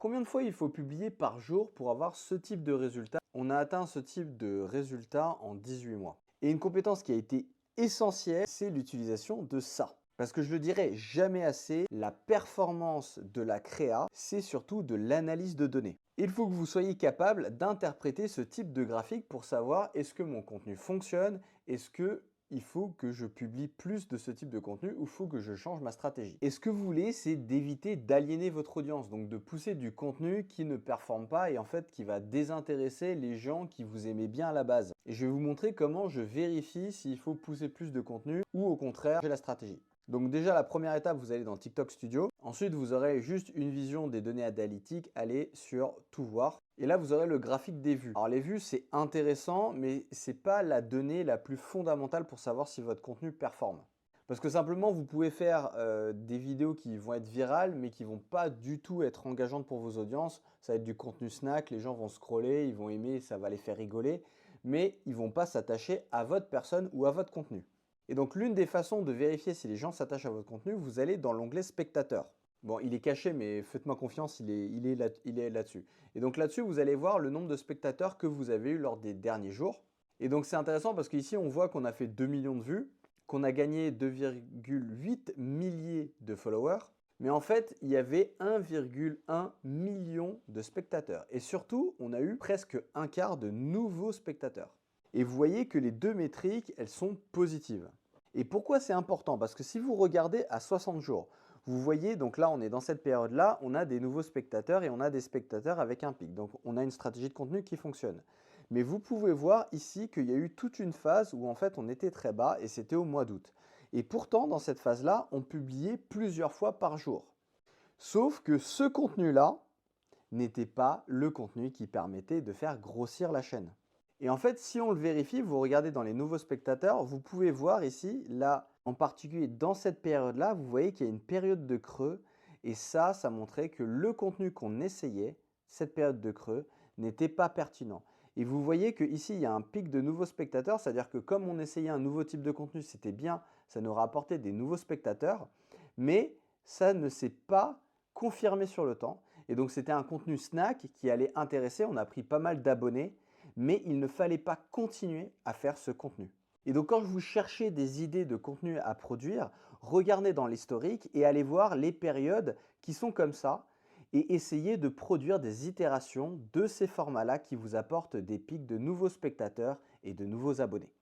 Combien de fois il faut publier par jour pour avoir ce type de résultat? On a atteint ce type de résultat en 18 mois. Et une compétence qui a été essentielle, c'est l'utilisation de ça. Parce que je le dirai jamais assez, la performance de la créa, c'est surtout de l'analyse de données. Il faut que vous soyez capable d'interpréter ce type de graphique pour savoir est-ce que mon contenu fonctionne, est-ce que il faut que je publie plus de ce type de contenu ou il faut que je change ma stratégie. Et ce que vous voulez, c'est d'éviter d'aliéner votre audience, donc de pousser du contenu qui ne performe pas et en fait qui va désintéresser les gens qui vous aimaient bien à la base. Et je vais vous montrer comment je vérifie s'il faut pousser plus de contenu ou au contraire, j'ai la stratégie. Donc déjà, la première étape, vous allez dans TikTok Studio. Ensuite, vous aurez juste une vision des données analytiques. Allez sur Tout voir. Et là, vous aurez le graphique des vues. Alors les vues, c'est intéressant, mais ce n'est pas la donnée la plus fondamentale pour savoir si votre contenu performe. Parce que simplement, vous pouvez faire des vidéos qui vont être virales, mais qui ne vont pas du tout être engageantes pour vos audiences. Ça va être du contenu snack, les gens vont scroller, ils vont aimer, ça va les faire rigoler, mais ils ne vont pas s'attacher à votre personne ou à votre contenu. Et donc, l'une des façons de vérifier si les gens s'attachent à votre contenu, vous allez dans l'onglet Spectateurs. Bon, il est caché, mais faites-moi confiance, il est là-dessus. Et donc là-dessus, vous allez voir le nombre de spectateurs que vous avez eu lors des derniers jours. Et donc, c'est intéressant parce qu'ici, on voit qu'on a fait 2 millions de vues, qu'on a gagné 2,8 milliers de followers. Mais en fait, il y avait 1,1 million de spectateurs. Et surtout, on a eu presque un quart de nouveaux spectateurs. Et vous voyez que les deux métriques, elles sont positives. Et pourquoi c'est important? Parce que si vous regardez à 60 jours, vous voyez, donc là, on est dans cette période-là, on a des nouveaux spectateurs et on a des spectateurs avec un pic. Donc, on a une stratégie de contenu qui fonctionne. Mais vous pouvez voir ici qu'il y a eu toute une phase où en fait, on était très bas et c'était au mois d'août. Et pourtant, dans cette phase-là, on publiait plusieurs fois par jour. Sauf que ce contenu-là n'était pas le contenu qui permettait de faire grossir la chaîne. Et en fait, si on le vérifie, vous regardez dans les nouveaux spectateurs, vous pouvez voir ici, là, en particulier dans cette période-là, vous voyez qu'il y a une période de creux. Et ça montrait que le contenu qu'on essayait, cette période de creux, n'était pas pertinent. Et vous voyez qu'ici, il y a un pic de nouveaux spectateurs, c'est-à-dire que comme on essayait un nouveau type de contenu, c'était bien, ça nous rapportait des nouveaux spectateurs, mais ça ne s'est pas confirmé sur le temps. Et donc, c'était un contenu snack qui allait intéresser, on a pris pas mal d'abonnés, mais il ne fallait pas continuer à faire ce contenu. Et donc quand vous cherchez des idées de contenu à produire, regardez dans l'historique et allez voir les périodes qui sont comme ça et essayez de produire des itérations de ces formats-là qui vous apportent des pics de nouveaux spectateurs et de nouveaux abonnés.